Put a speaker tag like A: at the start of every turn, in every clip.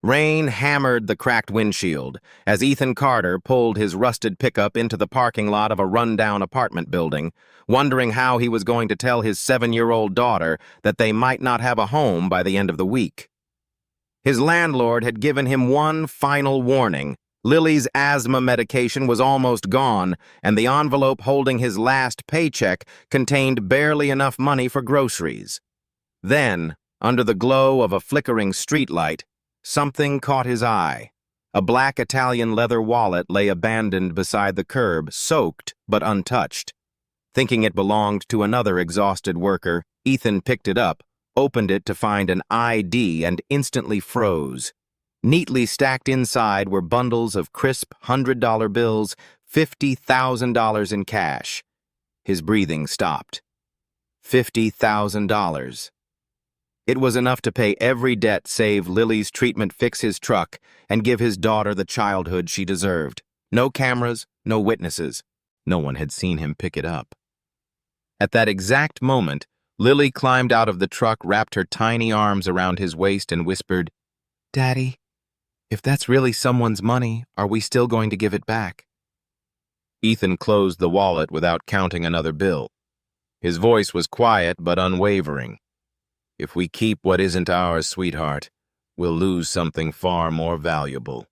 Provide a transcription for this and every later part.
A: Rain hammered the cracked windshield as Ethan Carter pulled his rusted pickup into the parking lot of a rundown apartment building, wondering how he was going to tell his 7-year-old daughter that they might not have a home by the end of the week. His landlord had given him one final warning. Lily's asthma medication was almost gone, and the envelope holding his last paycheck contained barely enough money for groceries. Then, under the glow of a flickering streetlight, something caught his eye. A black Italian leather wallet lay abandoned beside the curb, soaked but untouched. Thinking it belonged to another exhausted worker, Ethan picked it up, opened it to find an ID, and instantly froze. Neatly stacked inside were bundles of crisp $100 bills, $50,000 in cash. His breathing stopped. $50,000. It was enough to pay every debt save Lily's treatment, fix his truck, and give his daughter the childhood she deserved. No cameras, no witnesses. No one had seen him pick it up. At that exact moment, Lily climbed out of the truck, wrapped her tiny arms around his waist, and whispered, "Daddy, if that's really someone's money, are we still going to give it back?" Ethan closed the wallet without counting another bill. His voice was quiet but unwavering. "If we keep what isn't ours, sweetheart, we'll lose something far more valuable."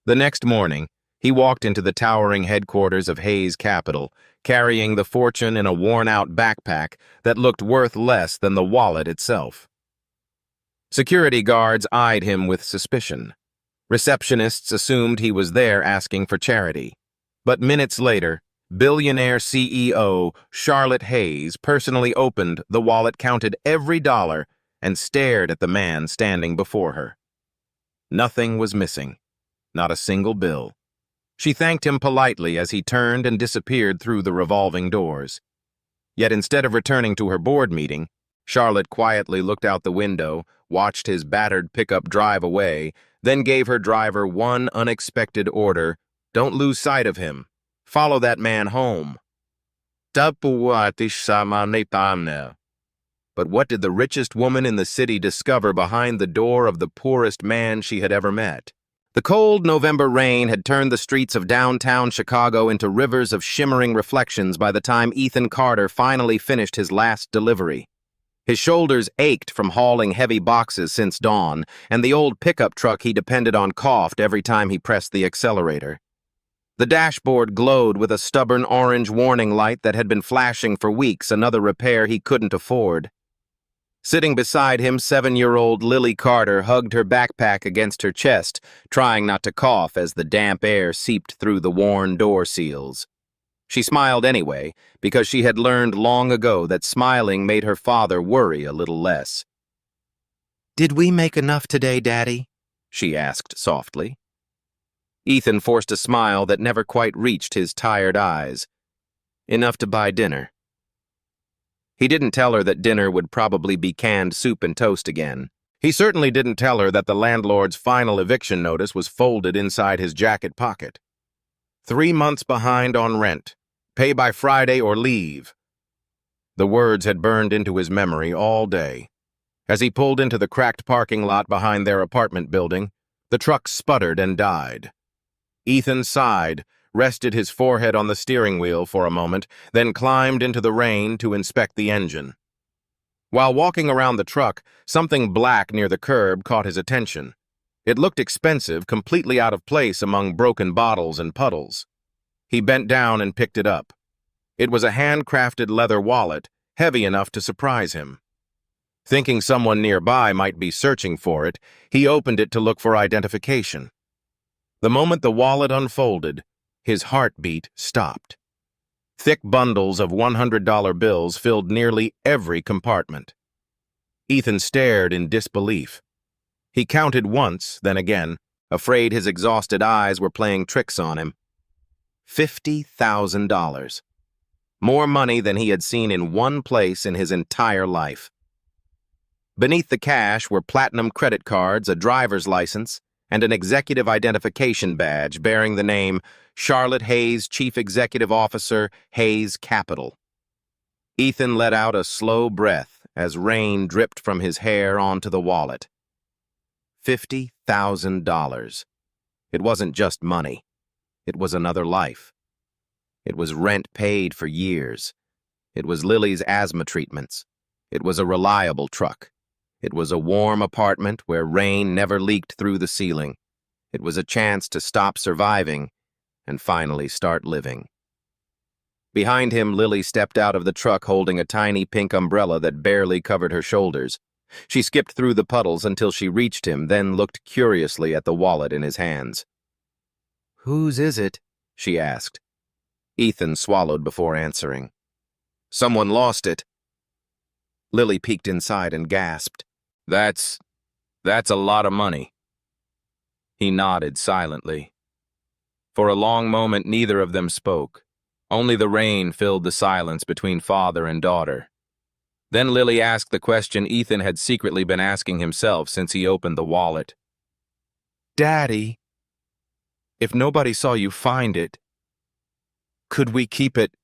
A: The next morning, he walked into the towering headquarters of Hayes Capital, carrying the fortune in a worn-out backpack that looked worth less than the wallet itself. Security guards eyed him with suspicion. Receptionists assumed he was there asking for charity. But minutes later, billionaire CEO Charlotte Hayes personally opened the wallet, counted every dollar, and stared at the man standing before her. Nothing was missing, not a single bill. She thanked him politely as he turned and disappeared through the revolving doors. Yet instead of returning to her board meeting, Charlotte quietly looked out the window, watched his battered pickup drive away, then gave her driver one unexpected order: "Don't lose sight of him. Follow that man home." But what did the richest woman in the city discover behind the door of the poorest man she had ever met? The cold November rain had turned the streets of downtown Chicago into rivers of shimmering reflections by the time Ethan Carter finally finished his last delivery. His shoulders ached from hauling heavy boxes since dawn, and the old pickup truck he depended on coughed every time he pressed the accelerator. The dashboard glowed with a stubborn orange warning light that had been flashing for weeks, another repair he couldn't afford. Sitting beside him, 7-year-old Lily Carter hugged her backpack against her chest, trying not to cough as the damp air seeped through the worn door seals. She smiled anyway, because she had learned long ago that smiling made her father worry a little less. "Did we make enough today, Daddy?" she asked softly. Ethan forced a smile that never quite reached his tired eyes. "Enough to buy dinner." He didn't tell her that dinner would probably be canned soup and toast again. He certainly didn't tell her that the landlord's final eviction notice was folded inside his jacket pocket. 3 months behind on rent. Pay by Friday or leave. The words had burned into his memory all day. As he pulled into the cracked parking lot behind their apartment building, the truck sputtered and died. Ethan sighed, rested his forehead on the steering wheel for a moment, then climbed into the rain to inspect the engine. While walking around the truck, something black near the curb caught his attention. It looked expensive, completely out of place among broken bottles and puddles. He bent down and picked it up. It was a handcrafted leather wallet, heavy enough to surprise him. Thinking someone nearby might be searching for it, he opened it to look for identification. The moment the wallet unfolded, his heartbeat stopped. Thick bundles of $100 bills filled nearly every compartment. Ethan stared in disbelief. He counted once, then again, afraid his exhausted eyes were playing tricks on him. $50,000. More money than he had seen in one place in his entire life. Beneath the cash were platinum credit cards, a driver's license, and an executive identification badge bearing the name Charlotte Hayes, Chief Executive Officer, Hayes Capital. Ethan let out a slow breath as rain dripped from his hair onto the wallet. $50,000. It wasn't just money. It was another life. It was rent paid for years. It was Lily's asthma treatments. It was a reliable truck. It was a warm apartment where rain never leaked through the ceiling. It was a chance to stop surviving and finally start living. Behind him, Lily stepped out of the truck holding a tiny pink umbrella that barely covered her shoulders. She skipped through the puddles until she reached him, then looked curiously at the wallet in his hands. "Whose is it?" she asked. Ethan swallowed before answering. "Someone lost it." Lily peeked inside and gasped. That's a lot of money." He nodded silently. For a long moment, neither of them spoke. Only the rain filled the silence between father and daughter. Then Lily asked the question Ethan had secretly been asking himself since he opened the wallet. "Daddy, if nobody saw you find it, could we keep it?"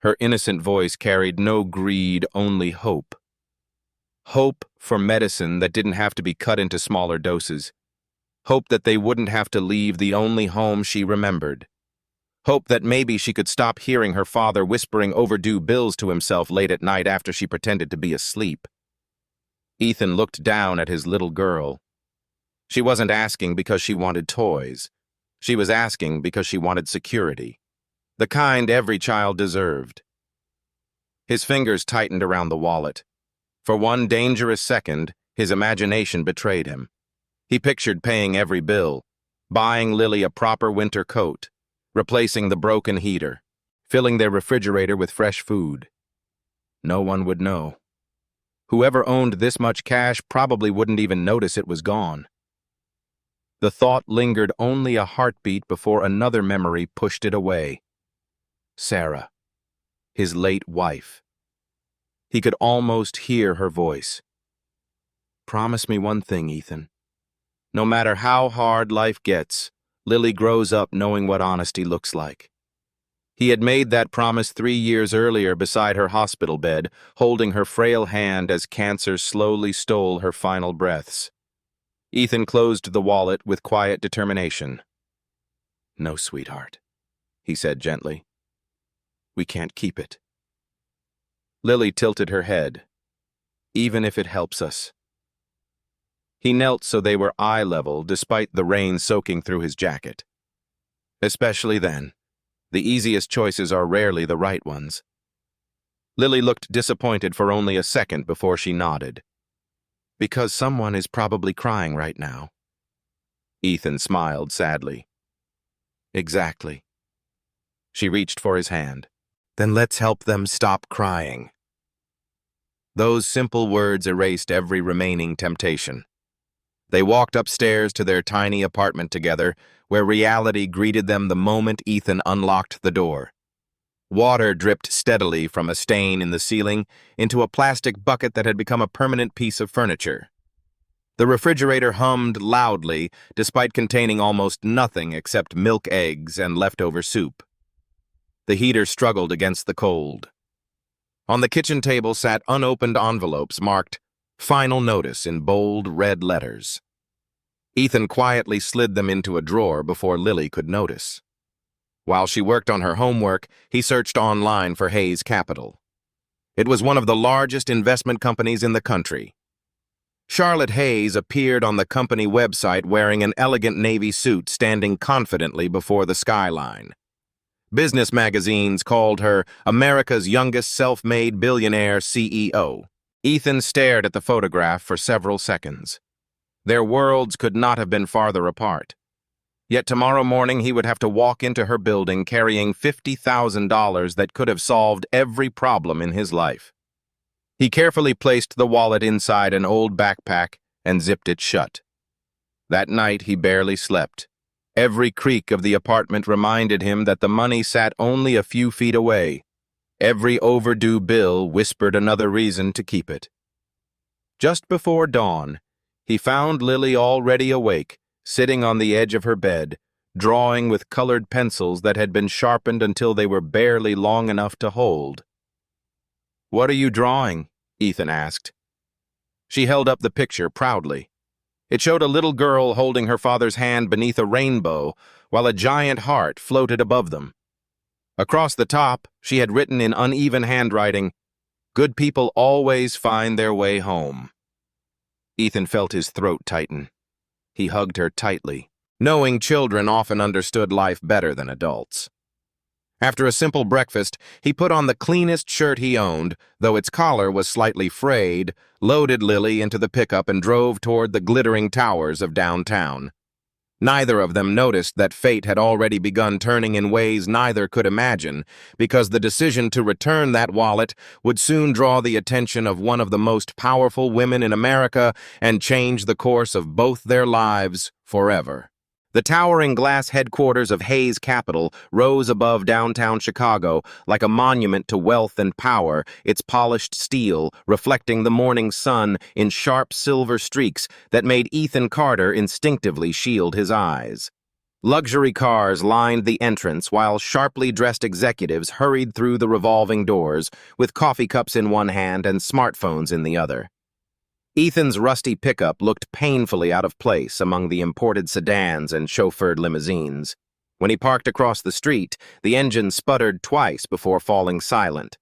A: Her innocent voice carried no greed, only hope. Hope for medicine that didn't have to be cut into smaller doses. Hope that they wouldn't have to leave the only home she remembered. Hope that maybe she could stop hearing her father whispering overdue bills to himself late at night after she pretended to be asleep. Ethan looked down at his little girl. She wasn't asking because she wanted toys. She was asking because she wanted security. The kind every child deserved. His fingers tightened around the wallet. For one dangerous second, his imagination betrayed him. He pictured paying every bill, buying Lily a proper winter coat, replacing the broken heater, filling their refrigerator with fresh food. No one would know. Whoever owned this much cash probably wouldn't even notice it was gone. The thought lingered only a heartbeat before another memory pushed it away. Sarah, his late wife. He could almost hear her voice. "Promise me one thing, Ethan. No matter how hard life gets, Lily grows up knowing what honesty looks like." He had made that promise 3 years earlier beside her hospital bed, holding her frail hand as cancer slowly stole her final breaths. Ethan closed the wallet with quiet determination. "No, sweetheart," he said gently. "We can't keep it." Lily tilted her head. "Even if it helps us." He knelt so they were eye level despite the rain soaking through his jacket. Especially then, the easiest choices are rarely the right ones. Lily looked disappointed for only a second before she nodded. "Because someone is probably crying right now." Ethan smiled sadly. "Exactly." She reached for his hand. "Then let's help them stop crying." Those simple words erased every remaining temptation. They walked upstairs to their tiny apartment together, where reality greeted them the moment Ethan unlocked the door. Water dripped steadily from a stain in the ceiling into a plastic bucket that had become a permanent piece of furniture. The refrigerator hummed loudly, despite containing almost nothing except milk eggs and leftover soup. The heater struggled against the cold. On the kitchen table sat unopened envelopes marked "Final Notice" in bold red letters. Ethan quietly slid them into a drawer before Lily could notice. While she worked on her homework, he searched online for Hayes Capital. It was one of the largest investment companies in the country. Charlotte Hayes appeared on the company website wearing an elegant navy suit, standing confidently before the skyline. Business magazines called her America's youngest self-made billionaire CEO. Ethan stared at the photograph for several seconds. Their worlds could not have been farther apart. Yet tomorrow morning he would have to walk into her building carrying $50,000 that could have solved every problem in his life. He carefully placed the wallet inside an old backpack and zipped it shut. That night he barely slept. Every creak of the apartment reminded him that the money sat only a few feet away. Every overdue bill whispered another reason to keep it. Just before dawn, he found Lily already awake, sitting on the edge of her bed, drawing with colored pencils that had been sharpened until they were barely long enough to hold. "What are you drawing?" Ethan asked. She held up the picture proudly. It showed a little girl holding her father's hand beneath a rainbow, while a giant heart floated above them. Across the top, she had written in uneven handwriting, "Good people always find their way home." Ethan felt his throat tighten. He hugged her tightly, knowing children often understood life better than adults. After a simple breakfast, he put on the cleanest shirt he owned, though its collar was slightly frayed, loaded Lily into the pickup and drove toward the glittering towers of downtown. Neither of them noticed that fate had already begun turning in ways neither could imagine, because the decision to return that wallet would soon draw the attention of one of the most powerful women in America and change the course of both their lives forever. The towering glass headquarters of Hayes Capital rose above downtown Chicago like a monument to wealth and power, its polished steel reflecting the morning sun in sharp silver streaks that made Ethan Carter instinctively shield his eyes. Luxury cars lined the entrance while sharply dressed executives hurried through the revolving doors with coffee cups in one hand and smartphones in the other. Ethan's rusty pickup looked painfully out of place among the imported sedans and chauffeured limousines. When he parked across the street, the engine sputtered twice before falling silent,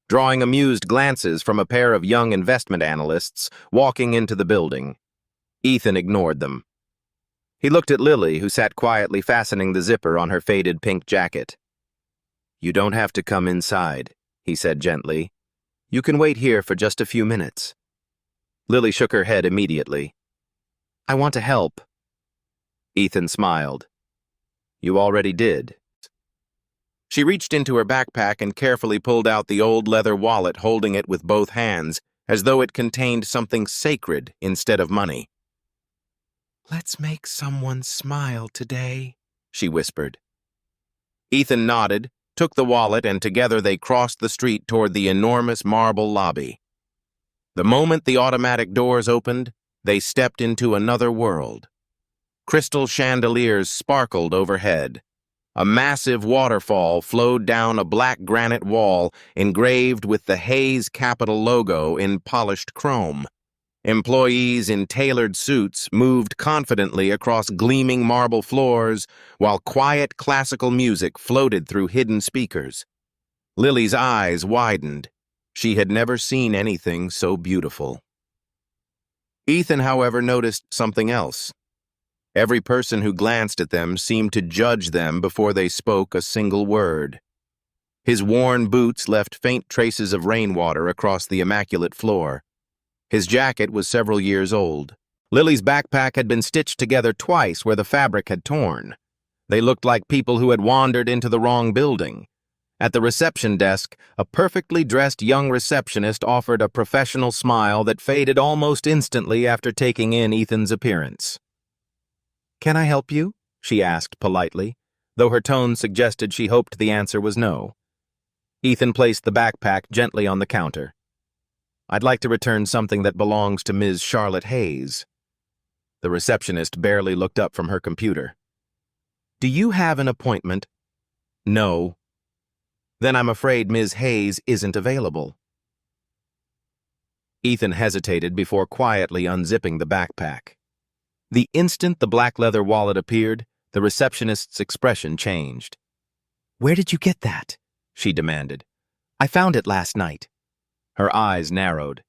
A: drawing amused glances from a pair of young investment analysts walking into the building. Ethan ignored them. He looked at Lily, who sat quietly fastening the zipper on her faded pink jacket. "You don't have to come inside," he said gently. "You can wait here for just a few minutes." Lily shook her head immediately. "I want to help." Ethan smiled. "You already did." She reached into her backpack and carefully pulled out the old leather wallet, holding it with both hands, as though it contained something sacred instead of money. "Let's make someone smile today," she whispered. Ethan nodded, took the wallet, and together they crossed the street toward the enormous marble lobby. The moment the automatic doors opened, they stepped into another world. Crystal chandeliers sparkled overhead. A massive waterfall flowed down a black granite wall engraved with the Hayes Capital logo in polished chrome. Employees in tailored suits moved confidently across gleaming marble floors, while quiet classical music floated through hidden speakers. Lily's eyes widened. She had never seen anything so beautiful. Ethan, however, noticed something else. Every person who glanced at them seemed to judge them before they spoke a single word. His worn boots left faint traces of rainwater across the immaculate floor. His jacket was several years old. Lily's backpack had been stitched together twice where the fabric had torn. They looked like people who had wandered into the wrong building. At the reception desk, a perfectly dressed young receptionist offered a professional smile that faded almost instantly after taking in Ethan's appearance. "Can I help you?" she asked politely, though her tone suggested she hoped the answer was no. Ethan placed the backpack gently on the counter. "I'd like to return something that belongs to Ms. Charlotte Hayes." The receptionist barely looked up from her computer. "Do you have an appointment?" "No." "Then I'm afraid Ms. Hayes isn't available." Ethan hesitated before quietly unzipping the backpack. The instant the black leather wallet appeared, the receptionist's expression changed. "Where did you get that?" she demanded. "I found it last night." Her eyes narrowed.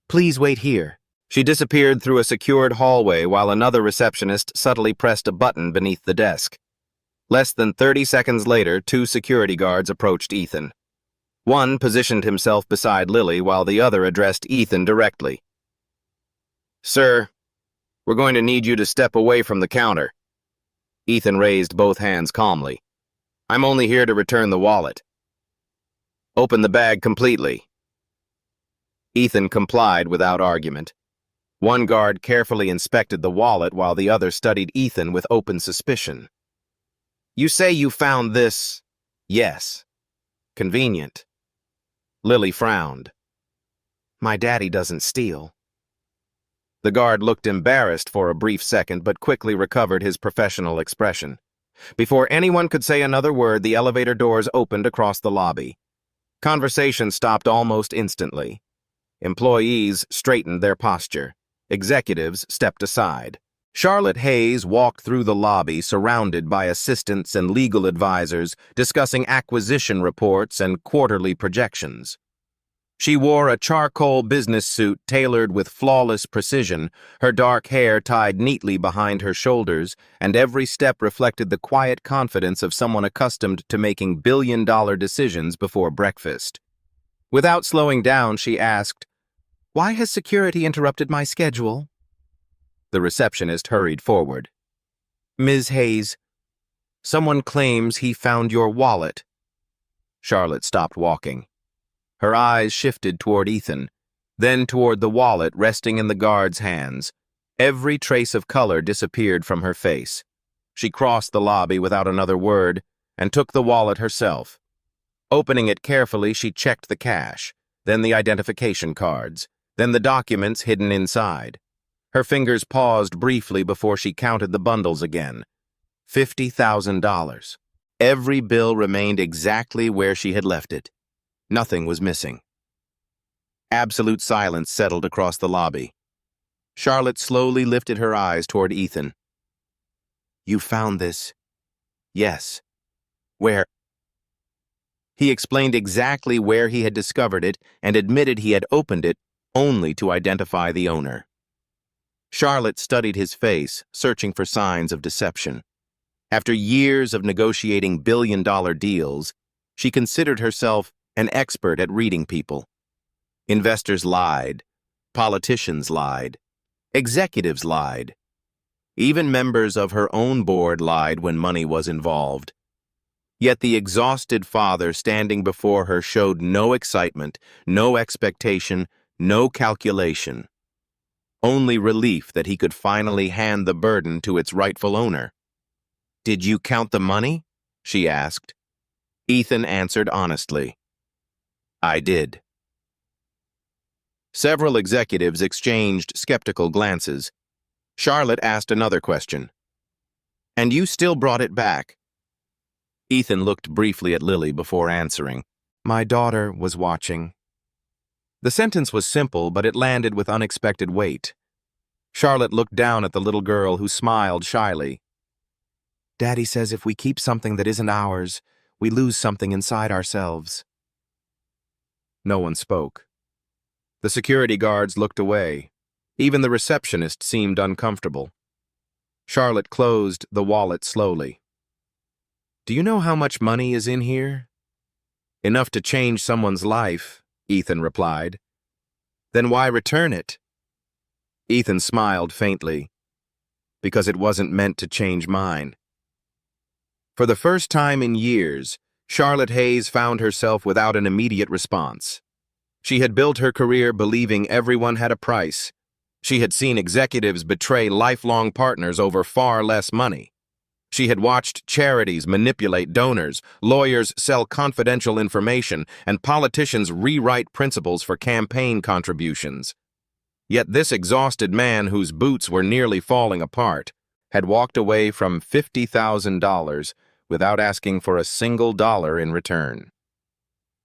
A: "Please wait here." She disappeared through a secured hallway while another receptionist subtly pressed a button beneath the desk. Less than 30 seconds later, 2 security guards approached Ethan. One positioned himself beside Lily while the other addressed Ethan directly. "Sir, we're going to need you to step away from the counter." Ethan raised both hands calmly. "I'm only here to return the wallet." "Open the bag completely." Ethan complied without argument. One guard carefully inspected the wallet while the other studied Ethan with open suspicion. "You say you found this?" "Yes." "Convenient." Lily frowned. "My daddy doesn't steal." The guard looked embarrassed for a brief second but quickly recovered his professional expression. Before anyone could say another word, the elevator doors opened across the lobby. Conversation stopped almost instantly. Employees straightened their posture. Executives stepped aside. Charlotte Hayes walked through the lobby surrounded by assistants and legal advisors discussing acquisition reports and quarterly projections. She wore a charcoal business suit tailored with flawless precision, her dark hair tied neatly behind her shoulders, and every step reflected the quiet confidence of someone accustomed to making billion-dollar decisions before breakfast. Without slowing down, she asked, "Why has security interrupted my schedule?" The receptionist hurried forward. "Ms. Hayes, someone claims he found your wallet." Charlotte stopped walking. Her eyes shifted toward Ethan, then toward the wallet resting in the guard's hands. Every trace of color disappeared from her face. She crossed the lobby without another word and took the wallet herself. Opening it carefully, she checked the cash, then the identification cards, then the documents hidden inside. Her fingers paused briefly before she counted the bundles again. $50,000. Every bill remained exactly where she had left it. Nothing was missing. Absolute silence settled across the lobby. Charlotte slowly lifted her eyes toward Ethan. "You found this?" "Yes." "Where?" He explained exactly where he had discovered it and admitted he had opened it only to identify the owner. Charlotte studied his face, searching for signs of deception. After years of negotiating billion-dollar deals, she considered herself an expert at reading people. Investors lied. Politicians lied. Executives lied. Even members of her own board lied when money was involved. Yet the exhausted father standing before her showed no excitement, no expectation, no calculation. Only relief that he could finally hand the burden to its rightful owner. "Did you count the money?" she asked. Ethan answered honestly. "I did." Several executives exchanged skeptical glances. Charlotte asked another question. "And you still brought it back?" Ethan looked briefly at Lily before answering. "My daughter was watching." The sentence was simple, but it landed with unexpected weight. Charlotte looked down at the little girl who smiled shyly. "Daddy says if we keep something that isn't ours, we lose something inside ourselves." No one spoke. The security guards looked away. Even the receptionist seemed uncomfortable. Charlotte closed the wallet slowly. "Do you know how much money is in here?" "Enough to change someone's life," Ethan replied. "Then why return it?" Ethan smiled faintly. "Because it wasn't meant to change mine." For the first time in years, Charlotte Hayes found herself without an immediate response. She had built her career believing everyone had a price. She had seen executives betray lifelong partners over far less money. She had watched charities manipulate donors, lawyers sell confidential information, and politicians rewrite principles for campaign contributions. Yet this exhausted man, whose boots were nearly falling apart, had walked away from $50,000 without asking for a single dollar in return.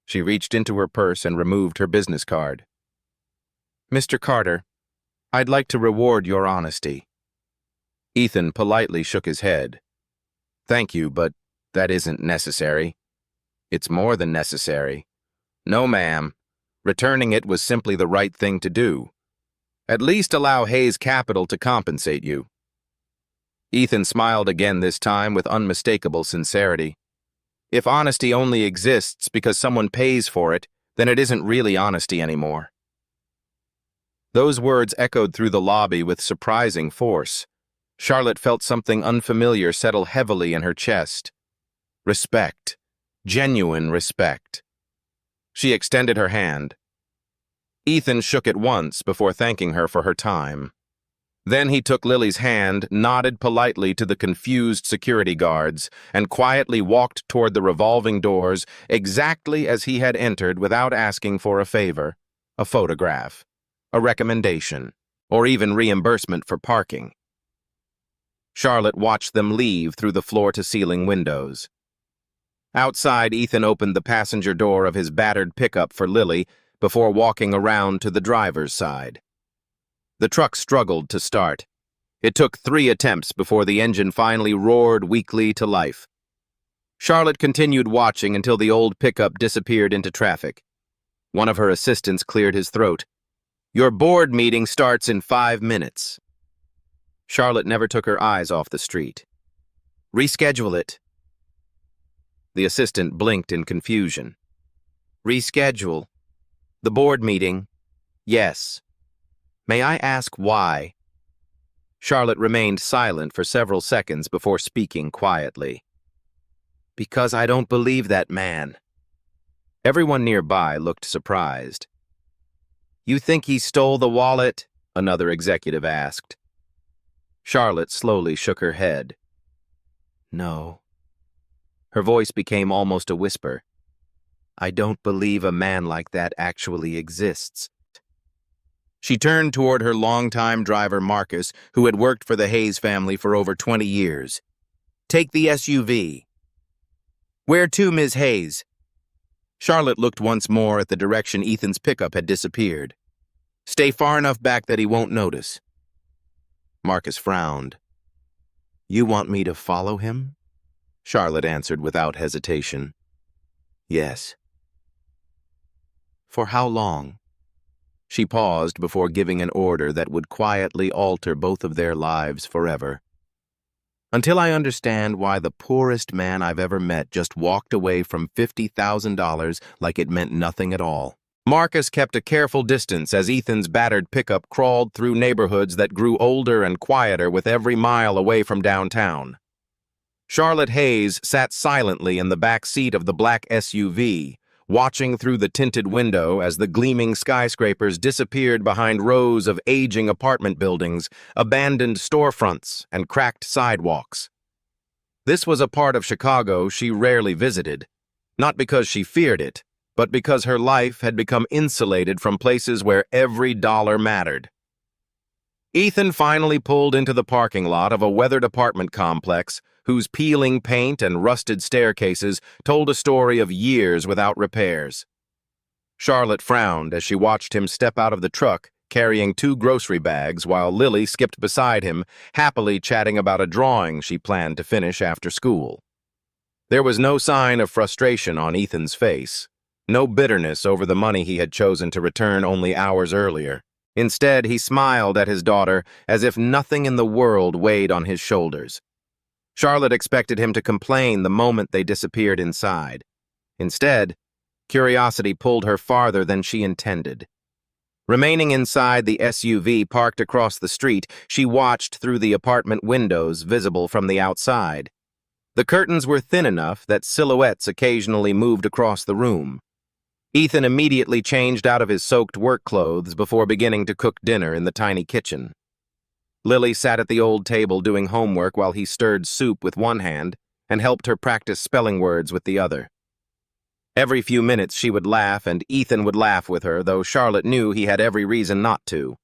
A: She reached into her purse and removed her business card. "Mr. Carter, I'd like to reward your honesty." Ethan politely shook his head. "Thank you, but that isn't necessary." "It's more than necessary." "No, ma'am. Returning it was simply the right thing to do. At least allow Hayes Capital to compensate you." Ethan smiled again, this time with unmistakable sincerity. If honesty only exists because someone pays for it, then it isn't really honesty anymore. Those words echoed through the lobby with surprising force. Charlotte felt something unfamiliar settle heavily in her chest. Respect. Genuine respect. She extended her hand. Ethan shook it once before thanking her for her time. Then he took Lily's hand, nodded politely to the confused security guards, and quietly walked toward the revolving doors exactly as he had entered without asking for a favor, a photograph, a recommendation, or even reimbursement for parking. Charlotte watched them leave through the floor-to-ceiling windows. Outside, Ethan opened the passenger door of his battered pickup for Lily before walking around to the driver's side. The truck struggled to start. It took 3 attempts before the engine finally roared weakly to life. Charlotte continued watching until the old pickup disappeared into traffic. One of her assistants cleared his throat. "Your board meeting starts in 5 minutes." Charlotte never took her eyes off the street. "Reschedule it." The assistant blinked in confusion. "Reschedule? The board meeting?" "Yes." "May I ask why?" Charlotte remained silent for several seconds before speaking quietly. "Because I don't believe that man." Everyone nearby looked surprised. "You think he stole the wallet?" another executive asked. Charlotte slowly shook her head. "No." Her voice became almost a whisper. "I don't believe a man like that actually exists." She turned toward her longtime driver Marcus, who had worked for the Hayes family for over 20 years. "Take the SUV." "Where to, Ms. Hayes?" Charlotte looked once more at the direction Ethan's pickup had disappeared. "Stay far enough back that he won't notice." Marcus frowned. "You want me to follow him?" Charlotte answered without hesitation. "Yes." "For how long?" She paused before giving an order that would quietly alter both of their lives forever. "Until I understand why the poorest man I've ever met just walked away from $50,000 like it meant nothing at all." Marcus kept a careful distance as Ethan's battered pickup crawled through neighborhoods that grew older and quieter with every mile away from downtown. Charlotte Hayes sat silently in the back seat of the black SUV, watching through the tinted window as the gleaming skyscrapers disappeared behind rows of aging apartment buildings, abandoned storefronts, and cracked sidewalks. This was a part of Chicago she rarely visited, not because she feared it, but because her life had become insulated from places where every dollar mattered. Ethan finally pulled into the parking lot of a weathered apartment complex whose peeling paint and rusted staircases told a story of years without repairs. Charlotte frowned as she watched him step out of the truck carrying 2 grocery bags while Lily skipped beside him, happily chatting about a drawing she planned to finish after school. There was no sign of frustration on Ethan's face, no bitterness over the money he had chosen to return only hours earlier. Instead, he smiled at his daughter as if nothing in the world weighed on his shoulders. Charlotte expected him to complain the moment they disappeared inside. Instead, curiosity pulled her farther than she intended. Remaining inside the SUV parked across the street, she watched through the apartment windows visible from the outside. The curtains were thin enough that silhouettes occasionally moved across the room. Ethan immediately changed out of his soaked work clothes before beginning to cook dinner in the tiny kitchen. Lily sat at the old table doing homework while he stirred soup with one hand and helped her practice spelling words with the other. Every few minutes she would laugh and Ethan would laugh with her, though Charlotte knew he had every reason not to.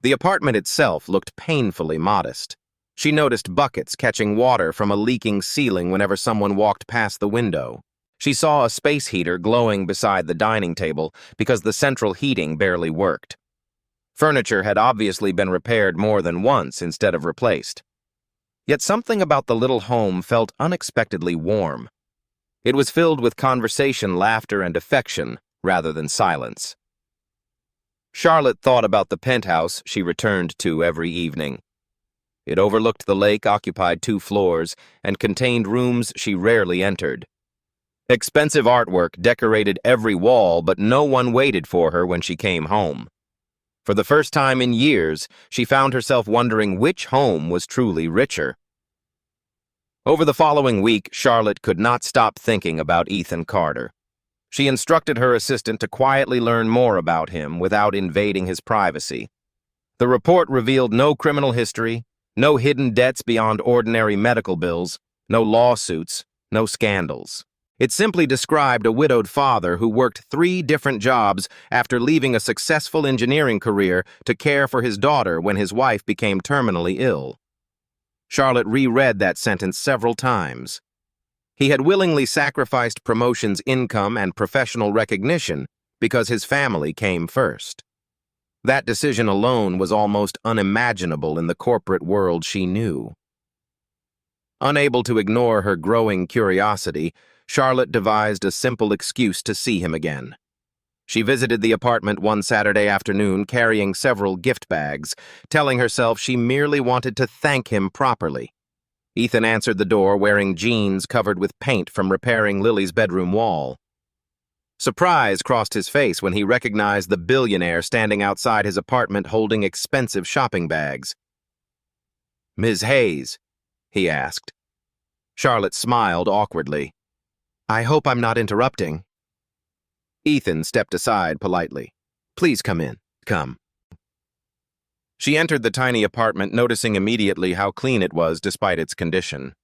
A: The apartment itself looked painfully modest. She noticed buckets catching water from a leaking ceiling whenever someone walked past the window. She saw a space heater glowing beside the dining table because the central heating barely worked. Furniture had obviously been repaired more than once instead of replaced. Yet something about the little home felt unexpectedly warm. It was filled with conversation, laughter, and affection rather than silence. Charlotte thought about the penthouse she returned to every evening. It overlooked the lake, occupied 2 floors, and contained rooms she rarely entered. Expensive artwork decorated every wall, but no one waited for her when she came home. For the first time in years, she found herself wondering which home was truly richer. Over the following week, Charlotte could not stop thinking about Ethan Carter. She instructed her assistant to quietly learn more about him without invading his privacy. The report revealed no criminal history, no hidden debts beyond ordinary medical bills, no lawsuits, no scandals. It simply described a widowed father who worked 3 different jobs after leaving a successful engineering career to care for his daughter when his wife became terminally ill. Charlotte reread that sentence several times. He had willingly sacrificed promotions, income, and professional recognition because his family came first. That decision alone was almost unimaginable in the corporate world she knew. Unable to ignore her growing curiosity, Charlotte devised a simple excuse to see him again. She visited the apartment one Saturday afternoon carrying several gift bags, telling herself she merely wanted to thank him properly. Ethan answered the door wearing jeans covered with paint from repairing Lily's bedroom wall. Surprise crossed his face when he recognized the billionaire standing outside his apartment holding expensive shopping bags. "Ms. Hayes?" he asked. Charlotte smiled awkwardly. "I hope I'm not interrupting." Ethan stepped aside politely. "Please come in. Come." She entered the tiny apartment, noticing immediately how clean it was despite its condition.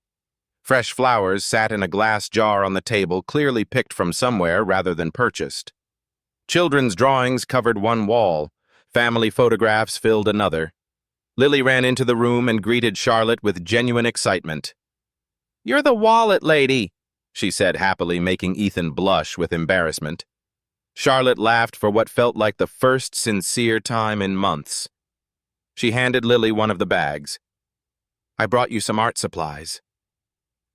A: Fresh flowers sat in a glass jar on the table, clearly picked from somewhere rather than purchased. Children's drawings covered one wall. Family photographs filled another. Lily ran into the room and greeted Charlotte with genuine excitement. "You're the wallet lady," she said happily, making Ethan blush with embarrassment. Charlotte laughed for what felt like the first sincere time in months. She handed Lily one of the bags. "I brought you some art supplies."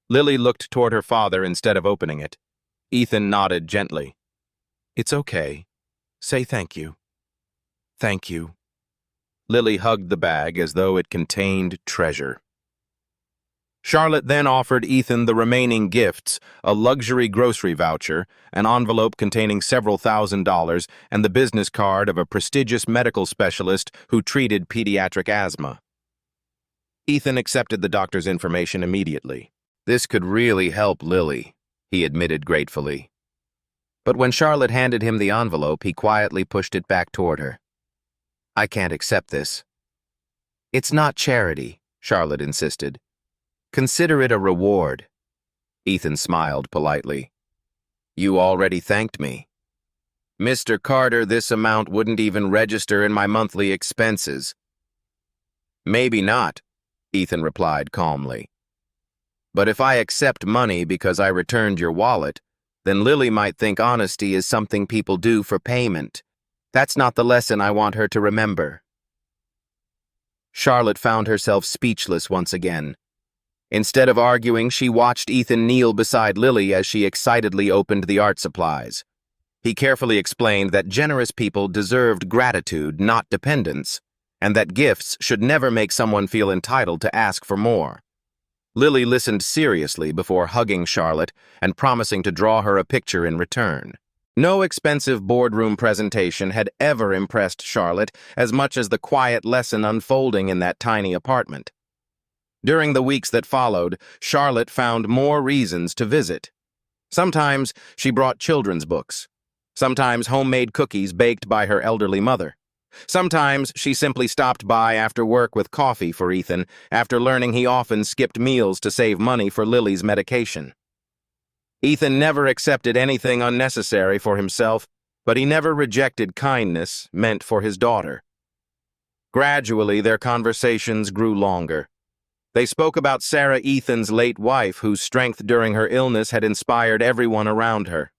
A: Lily looked toward her father instead of opening it. Ethan nodded gently. "It's okay. Say thank you." "Thank you." Lily hugged the bag as though it contained treasure. Charlotte then offered Ethan the remaining gifts, a luxury grocery voucher, an envelope containing several $1,000s, and the business card of a prestigious medical specialist who treated pediatric asthma. Ethan accepted the doctor's information immediately. This could really help Lily, he admitted gratefully. But when Charlotte handed him the envelope, he quietly pushed it back toward her. "I can't accept this." "It's not charity," Charlotte insisted. "Consider it a reward." Ethan smiled politely. "You already thanked me." "Mr. Carter, this amount wouldn't even register in my monthly expenses." "Maybe not," Ethan replied calmly. "But if I accept money because I returned your wallet, then Lily might think honesty is something people do for payment. That's not the lesson I want her to remember." Charlotte found herself speechless once again. Instead of arguing, she watched Ethan kneel beside Lily as she excitedly opened the art supplies. He carefully explained that generous people deserved gratitude, not dependence, and that gifts should never make someone feel entitled to ask for more. Lily listened seriously before hugging Charlotte and promising to draw her a picture in return. No expensive boardroom presentation had ever impressed Charlotte as much as the quiet lesson unfolding in that tiny apartment. During the weeks that followed, Charlotte found more reasons to visit. Sometimes she brought children's books. Sometimes homemade cookies baked by her elderly mother. Sometimes she simply stopped by after work with coffee for Ethan, after learning he often skipped meals to save money for Lily's medication. Ethan never accepted anything unnecessary for himself, but he never rejected kindness meant for his daughter. Gradually, their conversations grew longer. They spoke about Sarah, Ethan's late wife, whose strength during her illness had inspired everyone around her.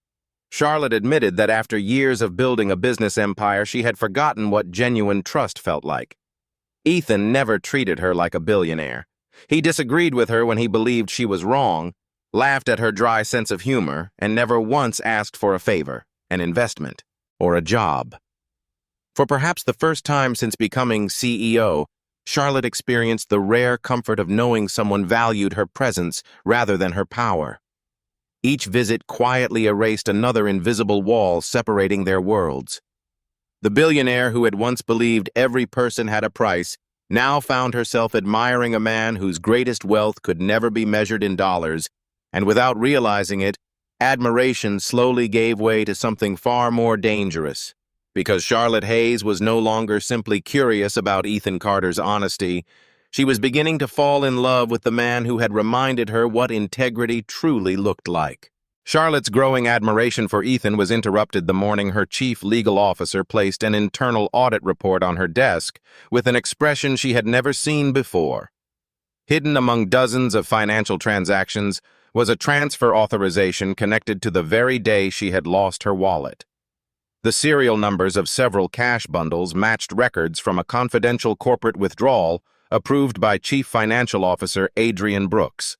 A: Charlotte admitted that after years of building a business empire, she had forgotten what genuine trust felt like. Ethan never treated her like a billionaire. He disagreed with her when he believed she was wrong, laughed at her dry sense of humor, and never once asked for a favor, an investment, or a job. For perhaps the first time since becoming CEO, Charlotte experienced the rare comfort of knowing someone valued her presence rather than her power. Each visit quietly erased another invisible wall separating their worlds. The billionaire who had once believed every person had a price now found herself admiring a man whose greatest wealth could never be measured in dollars, and without realizing it, admiration slowly gave way to something far more dangerous. Because Charlotte Hayes was no longer simply curious about Ethan Carter's honesty, she was beginning to fall in love with the man who had reminded her what integrity truly looked like. Charlotte's growing admiration for Ethan was interrupted the morning her chief legal officer placed an internal audit report on her desk with an expression she had never seen before. Hidden among dozens of financial transactions was a transfer authorization connected to the very day she had lost her wallet. The serial numbers of several cash bundles matched records from a confidential corporate withdrawal approved by Chief Financial Officer Adrian Brooks.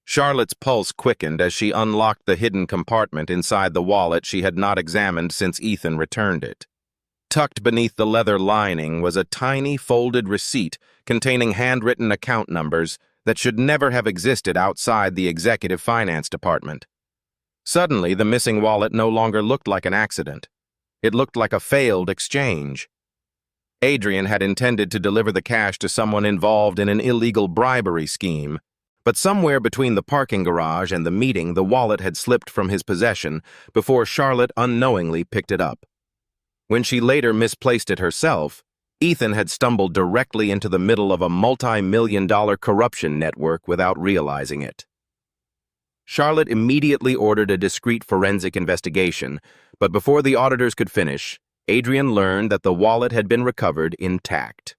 A: Charlotte's pulse quickened as she unlocked the hidden compartment inside the wallet she had not examined since Ethan returned it. Tucked beneath the leather lining was a tiny folded receipt containing handwritten account numbers that should never have existed outside the executive finance department. Suddenly, the missing wallet no longer looked like an accident. It looked like a failed exchange. Adrian had intended to deliver the cash to someone involved in an illegal bribery scheme, but somewhere between the parking garage and the meeting, the wallet had slipped from his possession before Charlotte unknowingly picked it up. When she later misplaced it herself, Ethan had stumbled directly into the middle of a multi-million-dollar corruption network without realizing it. Charlotte immediately ordered a discreet forensic investigation, but before the auditors could finish, Adrian learned that the wallet had been recovered intact.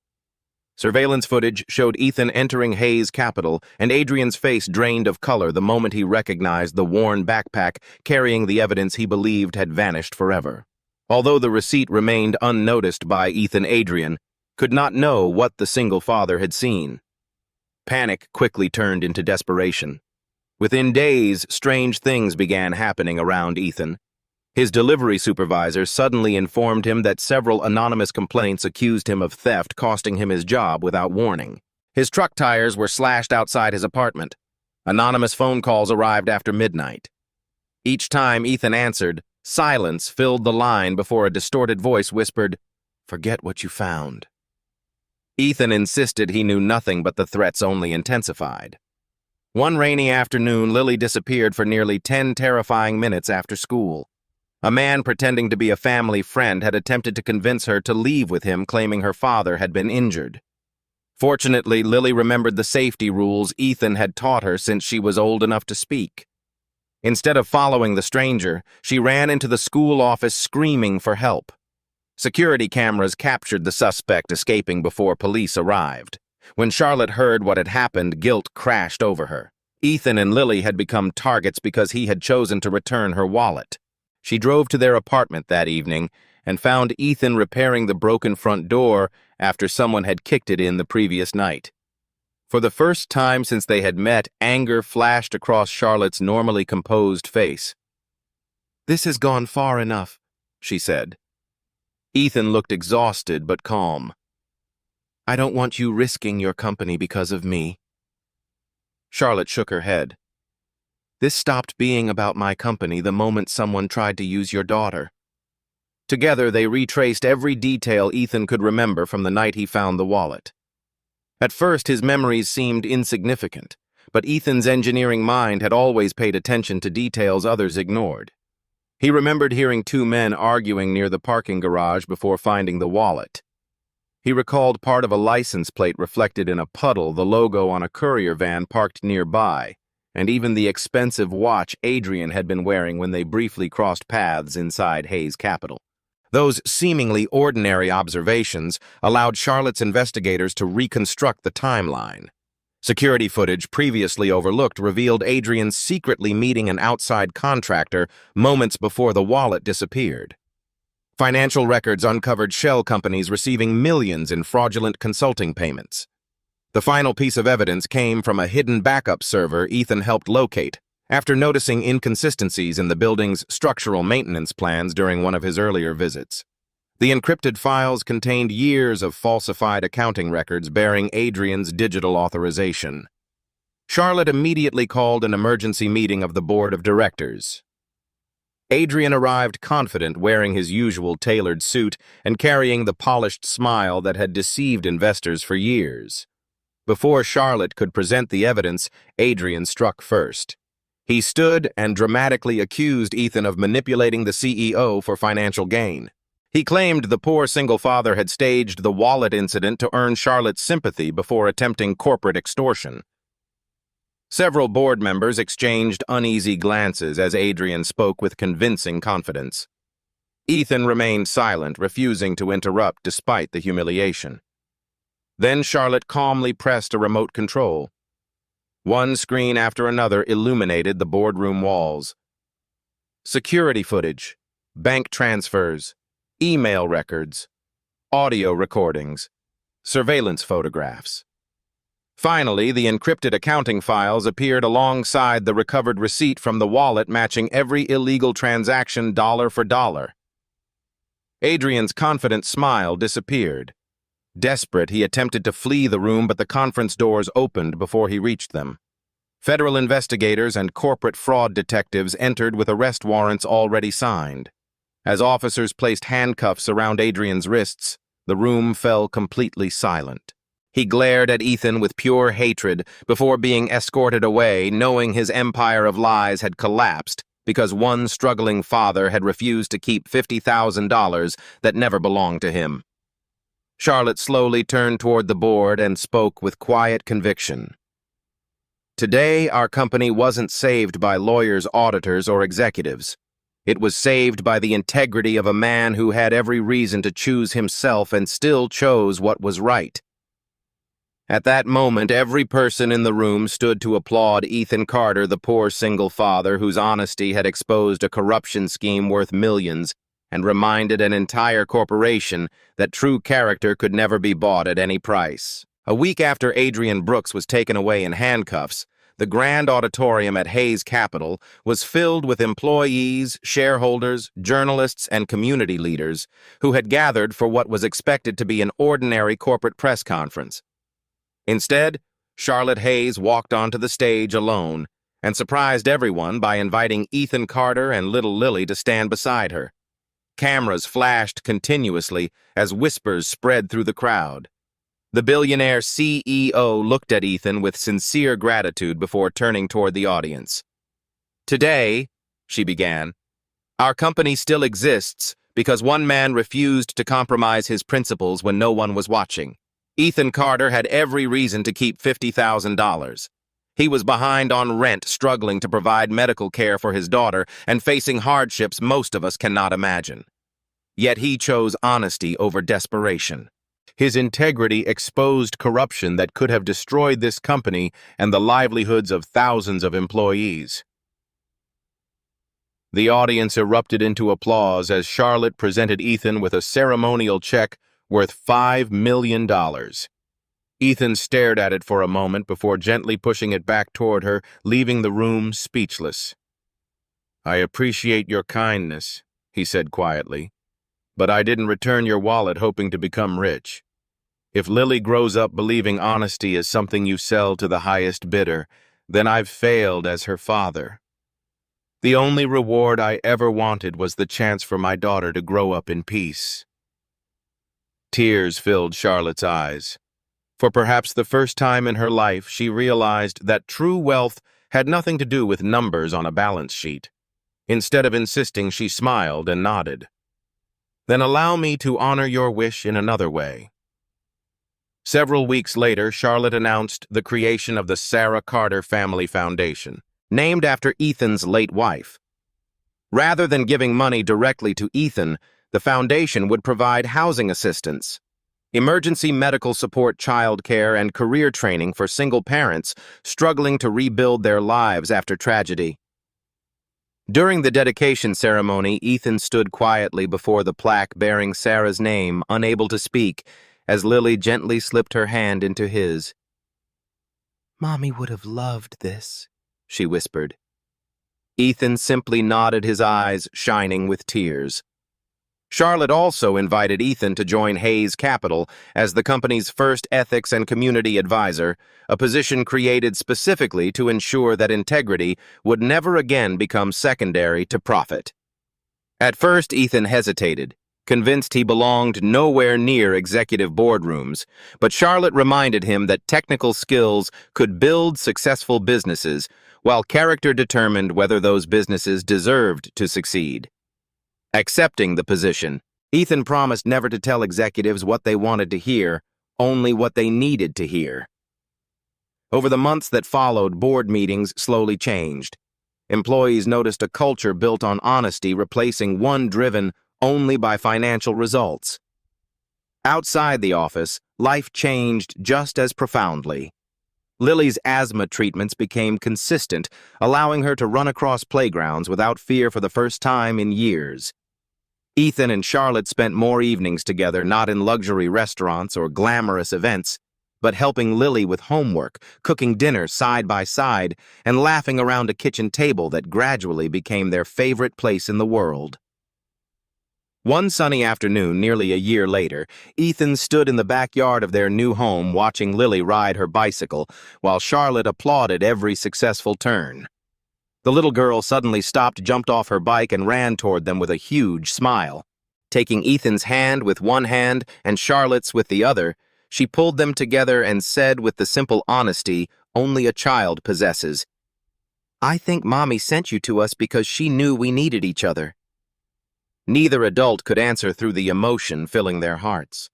A: Surveillance footage showed Ethan entering Hayes Capital, and Adrian's face drained of color the moment he recognized the worn backpack carrying the evidence he believed had vanished forever. Although the receipt remained unnoticed by Ethan, Adrian could not know what the single father had seen. Panic quickly turned into desperation. Within days, strange things began happening around Ethan. His delivery supervisor suddenly informed him that several anonymous complaints accused him of theft, costing him his job without warning. His truck tires were slashed outside his apartment. Anonymous phone calls arrived after midnight. Each time Ethan answered, silence filled the line before a distorted voice whispered, "Forget what you found." Ethan insisted he knew nothing, but the threats only intensified. One rainy afternoon, Lily disappeared for nearly 10 terrifying minutes after school. A man pretending to be a family friend had attempted to convince her to leave with him, claiming her father had been injured. Fortunately, Lily remembered the safety rules Ethan had taught her since she was old enough to speak. Instead of following the stranger, she ran into the school office screaming for help. Security cameras captured the suspect escaping before police arrived. When Charlotte heard what had happened, guilt crashed over her. Ethan and Lily had become targets because he had chosen to return her wallet. She drove to their apartment that evening and found Ethan repairing the broken front door after someone had kicked it in the previous night. For the first time since they had met, anger flashed across Charlotte's normally composed face. "This has gone far enough," she said. Ethan looked exhausted but calm. "I don't want you risking your company because of me." Charlotte shook her head. "This stopped being about my company the moment someone tried to use your daughter." Together, they retraced every detail Ethan could remember from the night he found the wallet. At first, his memories seemed insignificant, but Ethan's engineering mind had always paid attention to details others ignored. He remembered hearing two men arguing near the parking garage before finding the wallet. He recalled part of a license plate reflected in a puddle, the logo on a courier van parked nearby, and even the expensive watch Adrian had been wearing when they briefly crossed paths inside Hayes Capital. Those seemingly ordinary observations allowed Charlotte's investigators to reconstruct the timeline. Security footage previously overlooked revealed Adrian secretly meeting an outside contractor moments before the wallet disappeared. Financial records uncovered shell companies receiving millions in fraudulent consulting payments. The final piece of evidence came from a hidden backup server Ethan helped locate after noticing inconsistencies in the building's structural maintenance plans during one of his earlier visits. The encrypted files contained years of falsified accounting records bearing Adrian's digital authorization. Charlotte immediately called an emergency meeting of the board of directors. Adrian arrived confident, wearing his usual tailored suit and carrying the polished smile that had deceived investors for years. Before Charlotte could present the evidence, Adrian struck first. He stood and dramatically accused Ethan of manipulating the CEO for financial gain. He claimed the poor single father had staged the wallet incident to earn Charlotte's sympathy before attempting corporate extortion. Several board members exchanged uneasy glances as Adrian spoke with convincing confidence. Ethan remained silent, refusing to interrupt despite the humiliation. Then Charlotte calmly pressed a remote control. One screen after another illuminated the boardroom walls. Security footage, bank transfers, email records, audio recordings, surveillance photographs. Finally, the encrypted accounting files appeared alongside the recovered receipt from the wallet matching every illegal transaction dollar for dollar. Adrian's confident smile disappeared. Desperate, he attempted to flee the room, but the conference doors opened before he reached them. Federal investigators and corporate fraud detectives entered with arrest warrants already signed. As officers placed handcuffs around Adrian's wrists, the room fell completely silent. He glared at Ethan with pure hatred before being escorted away, knowing his empire of lies had collapsed because one struggling father had refused to keep $50,000 that never belonged to him. Charlotte slowly turned toward the board and spoke with quiet conviction. Today, our company wasn't saved by lawyers, auditors, or executives. It was saved by the integrity of a man who had every reason to choose himself and still chose what was right. At that moment, every person in the room stood to applaud Ethan Carter, the poor single father whose honesty had exposed a corruption scheme worth millions and reminded an entire corporation that true character could never be bought at any price. A week after Adrian Brooks was taken away in handcuffs, the grand auditorium at Hayes Capital was filled with employees, shareholders, journalists, and community leaders who had gathered for what was expected to be an ordinary corporate press conference. Instead, Charlotte Hayes walked onto the stage alone and surprised everyone by inviting Ethan Carter and little Lily to stand beside her. Cameras flashed continuously as whispers spread through the crowd. The billionaire CEO looked at Ethan with sincere gratitude before turning toward the audience. "Today," she began, "our company still exists because one man refused to compromise his principles when no one was watching. Ethan Carter had every reason to keep $50,000. He was behind on rent, struggling to provide medical care for his daughter, and facing hardships most of us cannot imagine. Yet he chose honesty over desperation. His integrity exposed corruption that could have destroyed this company and the livelihoods of thousands of employees." The audience erupted into applause as Charlotte presented Ethan with a ceremonial check worth $5 million. Ethan stared at it for a moment before gently pushing it back toward her, leaving the room speechless. "I appreciate your kindness," he said quietly, "but I didn't return your wallet hoping to become rich. If Lily grows up believing honesty is something you sell to the highest bidder, then I've failed as her father. The only reward I ever wanted was the chance for my daughter to grow up in peace." Tears filled Charlotte's eyes. For perhaps the first time in her life, she realized that true wealth had nothing to do with numbers on a balance sheet. Instead of insisting, she smiled and nodded. "Then allow me to honor your wish in another way." Several weeks later, Charlotte announced the creation of the Sarah Carter Family Foundation, named after Ethan's late wife. Rather than giving money directly to Ethan, the foundation would provide housing assistance, emergency medical support, child care, and career training for single parents struggling to rebuild their lives after tragedy. During the dedication ceremony, Ethan stood quietly before the plaque bearing Sarah's name, unable to speak, as Lily gently slipped her hand into his. "Mommy would have loved this," she whispered. Ethan simply nodded, his eyes shining with tears. Charlotte also invited Ethan to join Hayes Capital as the company's first ethics and community advisor, a position created specifically to ensure that integrity would never again become secondary to profit. At first, Ethan hesitated, convinced he belonged nowhere near executive boardrooms, but Charlotte reminded him that technical skills could build successful businesses, while character determined whether those businesses deserved to succeed. Accepting the position, Ethan promised never to tell executives what they wanted to hear, only what they needed to hear. Over the months that followed, board meetings slowly changed. Employees noticed a culture built on honesty replacing one driven only by financial results. Outside the office, life changed just as profoundly. Lily's asthma treatments became consistent, allowing her to run across playgrounds without fear for the first time in years. Ethan and Charlotte spent more evenings together, not in luxury restaurants or glamorous events, but helping Lily with homework, cooking dinner side by side, and laughing around a kitchen table that gradually became their favorite place in the world. One sunny afternoon, nearly a year later, Ethan stood in the backyard of their new home watching Lily ride her bicycle, while Charlotte applauded every successful turn. The little girl suddenly stopped, jumped off her bike, and ran toward them with a huge smile. Taking Ethan's hand with one hand and Charlotte's with the other, she pulled them together and said with the simple honesty only a child possesses, "I think Mommy sent you to us because she knew we needed each other." Neither adult could answer through the emotion filling their hearts.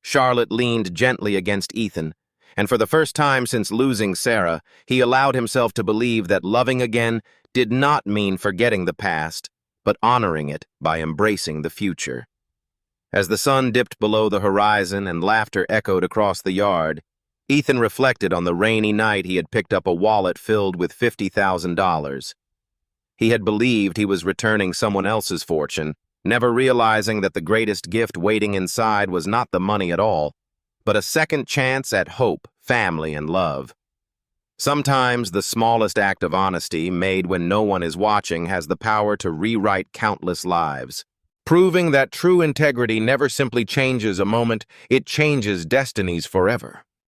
A: Charlotte leaned gently against Ethan, and for the first time since losing Sarah, he allowed himself to believe that loving again did not mean forgetting the past, but honoring it by embracing the future. As the sun dipped below the horizon and laughter echoed across the yard, Ethan reflected on the rainy night he had picked up a wallet filled with $50,000. He had believed he was returning someone else's fortune, never realizing that the greatest gift waiting inside was not the money at all, but a second chance at hope, family, and love. Sometimes the smallest act of honesty, made when no one is watching, has the power to rewrite countless lives, proving that true integrity never simply changes a moment, it changes destinies forever.